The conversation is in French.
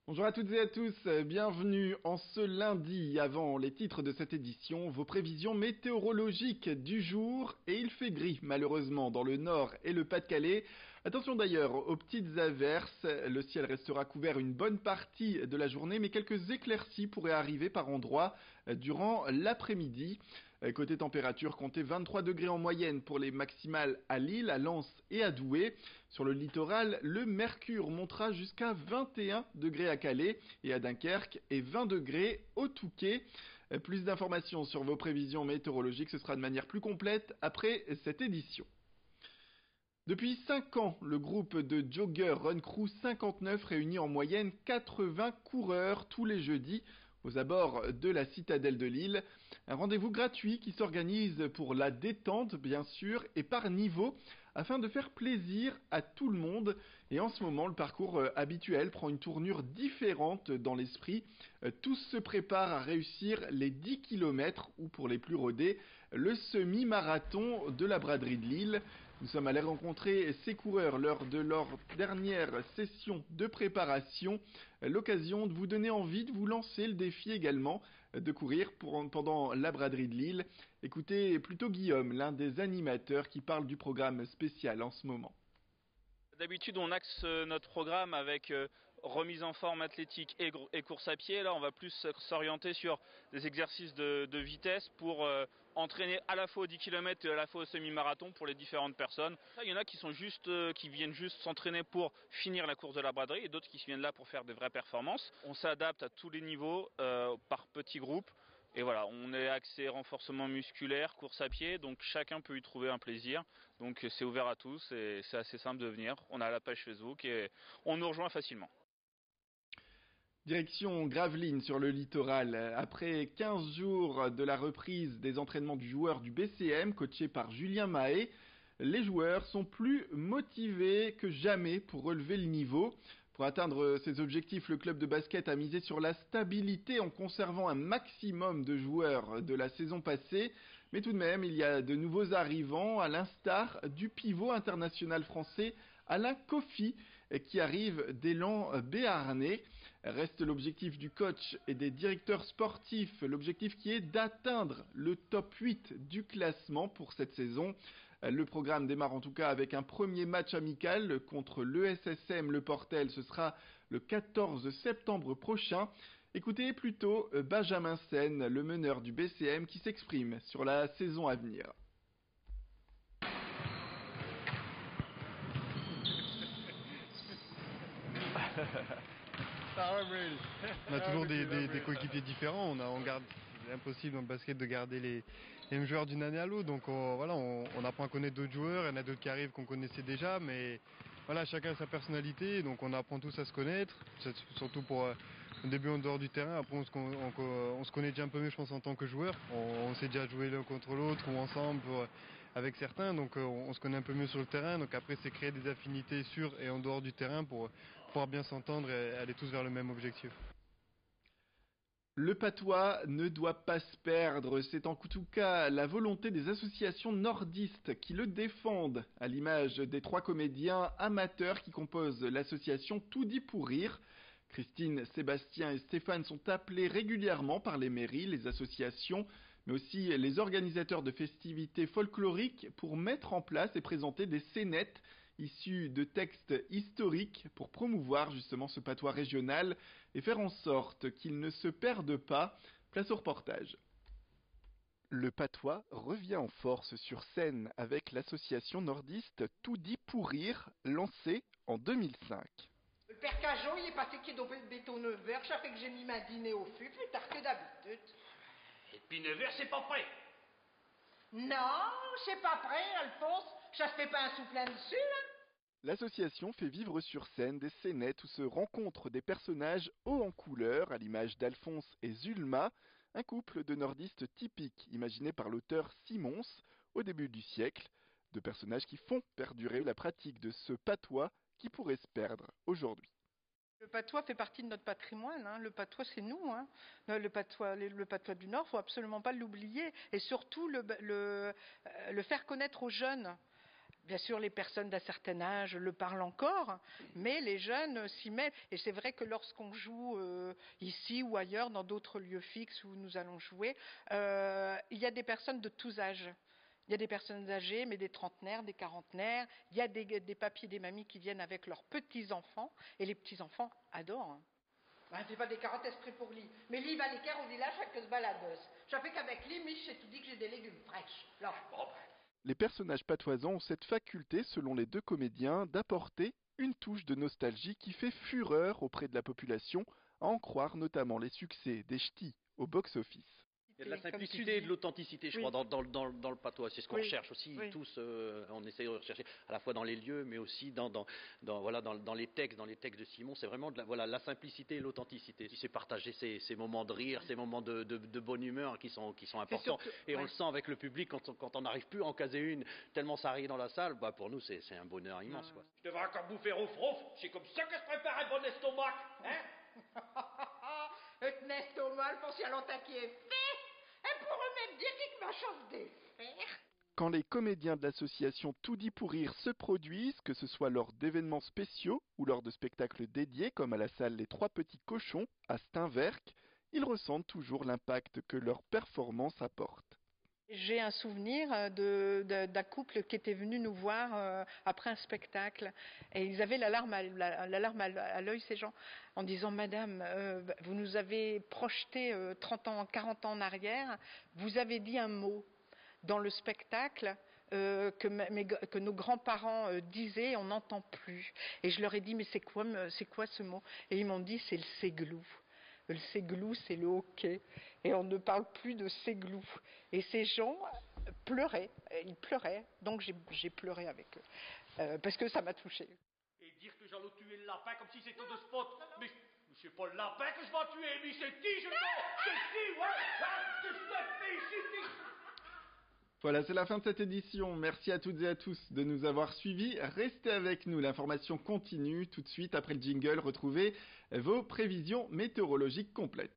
Bonjour à toutes et à tous, bienvenue en ce lundi. Avant les titres de cette édition, vos prévisions météorologiques du jour, et il fait gris malheureusement dans le nord et le Pas-de-Calais. Attention d'ailleurs aux petites averses, le ciel restera couvert une bonne partie de la journée, mais quelques éclaircies pourraient arriver par endroits durant l'après-midi. Côté température, comptez 23 degrés en moyenne pour les maximales à Lille, à Lens et à Douai. Sur le littoral, le mercure montera jusqu'à 21 degrés à Calais et à Dunkerque et 20 degrés au Touquet. Plus d'informations sur vos prévisions météorologiques, ce sera de manière plus complète après cette édition. Depuis 5 ans, le groupe de joggers Run Crew 59 réunit en moyenne 80 coureurs tous les jeudis aux abords de la citadelle de Lille. Un rendez-vous gratuit qui s'organise pour la détente bien sûr et par niveau afin de faire plaisir à tout le monde. Et en ce moment, le parcours habituel prend une tournure différente dans l'esprit. Tous se préparent à réussir les 10 km ou pour les plus rodés, le semi-marathon de la braderie de Lille. Nous sommes allés rencontrer ces coureurs lors de leur dernière session de préparation. L'occasion de vous donner envie de vous lancer le défi également de courir pendant la braderie de Lille. Écoutez plutôt Guillaume, l'un des animateurs qui parle du programme spécial en ce moment. D'habitude, on axe notre programme avec remise en forme athlétique et course à pied. Là, on va plus s'orienter sur des exercices de vitesse pour entraîner à la fois aux 10 km et à la fois au semi-marathon pour les différentes personnes. Là, il y en a qui viennent juste s'entraîner pour finir la course de la braderie et d'autres qui viennent là pour faire des vraies performances. On s'adapte à tous les niveaux par petits groupes. Et voilà, on est axé renforcement musculaire, course à pied, donc chacun peut y trouver un plaisir. Donc c'est ouvert à tous et c'est assez simple de venir. On a la page Facebook et on nous rejoint facilement. Direction Gravelines sur le littoral. Après 15 jours de la reprise des entraînements du joueur du BCM, coaché par Julien Mahé, les joueurs sont plus motivés que jamais pour relever le niveau. Pour atteindre ses objectifs, le club de basket a misé sur la stabilité en conservant un maximum de joueurs de la saison passée. Mais tout de même, il y a de nouveaux arrivants, à l'instar du pivot international français Alain Kofi, qui arrive d'élan béarnais. Reste l'objectif du coach et des directeurs sportifs, l'objectif qui est d'atteindre le top 8 du classement pour cette saison. Le programme démarre en tout cas avec un premier match amical contre l'ESSM Le Portel. Ce sera le 14 septembre prochain. Écoutez plutôt Benjamin Sen, le meneur du BCM, qui s'exprime sur la saison à venir. On a toujours des coéquipiers différents. C'est impossible dans le basket de garder les mêmes joueurs d'une année à l'autre. Donc on apprend à connaître d'autres joueurs. Il y en a d'autres qui arrivent qu'on connaissait déjà. Mais voilà, chacun a sa personnalité. Donc on apprend tous à se connaître. Surtout pour au début en dehors du terrain. Après on se connaît déjà un peu mieux, je pense, en tant que joueur. On sait déjà jouer l'un contre l'autre ou ensemble avec certains. Donc on se connaît un peu mieux sur le terrain. Donc après c'est créer des affinités sur et en dehors du terrain pour pouvoir bien s'entendre et aller tous vers le même objectif. Le patois ne doit pas se perdre, c'est en tout cas la volonté des associations nordistes qui le défendent, à l'image des 3 comédiens amateurs qui composent l'association Tout dit pour rire. Christine, Sébastien et Stéphane sont appelés régulièrement par les mairies, les associations, mais aussi les organisateurs de festivités folkloriques pour mettre en place et présenter des scénettes issus de textes historiques pour promouvoir justement ce patois régional et faire en sorte qu'il ne se perde pas. Place au reportage. Le patois revient en force sur scène avec l'association nordiste Tout dit pour rire, lancée en 2005. Le père Cajot, il est passé qui est dans le béton 9h, ça fait que j'ai mis ma dîner au fût, plus tard que d'habitude. Et puis 9h, c'est pas prêt. Non, c'est pas prêt, Alphonse, ça se fait pas un sou plein dessus, là. L'association fait vivre sur scène des scénettes où se rencontrent des personnages hauts en couleur, à l'image d'Alphonse et Zulma, un couple de nordistes typiques imaginé par l'auteur Simons au début du siècle, de personnages qui font perdurer la pratique de ce patois qui pourrait se perdre aujourd'hui. Le patois fait partie de notre patrimoine, hein. Le patois c'est nous, hein. Le patois du Nord, faut absolument pas l'oublier et surtout le faire connaître aux jeunes. Bien sûr, les personnes d'un certain âge le parlent encore, mais les jeunes s'y mettent. Et c'est vrai que lorsqu'on joue ici ou ailleurs, dans d'autres lieux fixes où nous allons jouer, il y a des personnes de tous âges. Il y a des personnes âgées, mais des trentenaires, des quarantenaires. Il y a des papis et des mamies qui viennent avec leurs petits-enfants, et les petits-enfants adorent. Ben, c'est pas des carottes esprits pour lui. Mais lui, il va les faire au village avec que se baladeuse. Ça fait qu'avec lui, Mich, j'ai tout dit que j'ai des légumes fraîches. Là. Les personnages patoisans ont cette faculté, selon les deux comédiens, d'apporter une touche de nostalgie qui fait fureur auprès de la population, à en croire notamment les succès des ch'tis au box-office. Il y a de la simplicité et de l'authenticité, je crois, dans le patois. C'est ce qu'on recherche aussi tous. On essaie de rechercher à la fois dans les lieux, mais aussi dans les textes, de Simon. C'est vraiment la simplicité et l'authenticité. C'est partager ces moments de rire, ces moments de bonne humeur qui sont importants. Et on le sent avec le public quand on n'arrive plus à en caser une, tellement ça rit dans la salle. Bah, pour nous, c'est un bonheur immense. Quoi. Je devrais encore bouffer au frouf. C'est comme ça que je prépare un bon estomac. Hein? Un estomac, je pense qu'il y a longtemps qu'il est fait. Et pour eux-mêmes dire qu'il m'a chance de faire. Quand les comédiens de l'association Tout dit pour rire se produisent, que ce soit lors d'événements spéciaux ou lors de spectacles dédiés comme à la salle Les Trois Petits Cochons à Steinwerk, ils ressentent toujours l'impact que leur performance apporte. J'ai un souvenir d'un couple qui était venu nous voir après un spectacle et ils avaient la larme à l'œil, ces gens, en disant « Madame, vous nous avez projeté 30 ans, 40 ans en arrière, vous avez dit un mot dans le spectacle que nos grands-parents disaient, on n'entend plus. » Et je leur ai dit « Mais c'est quoi ce mot ?» Et ils m'ont dit « C'est le séglou. » Le séglou, c'est le hockey. Et on ne parle plus de séglou. Et ces gens pleuraient. Ils pleuraient. Donc j'ai pleuré avec eux. Parce que ça m'a touchée. Et dire que j'allais tuer le lapin comme si c'était de spot. Mais c'est pas le lapin que je vais tuer, mais c'est qui je veux. C'est qui, ouais. Voilà, c'est la fin de cette édition. Merci à toutes et à tous de nous avoir suivis. Restez avec nous, l'information continue. Tout de suite, après le jingle, retrouvez vos prévisions météorologiques complètes.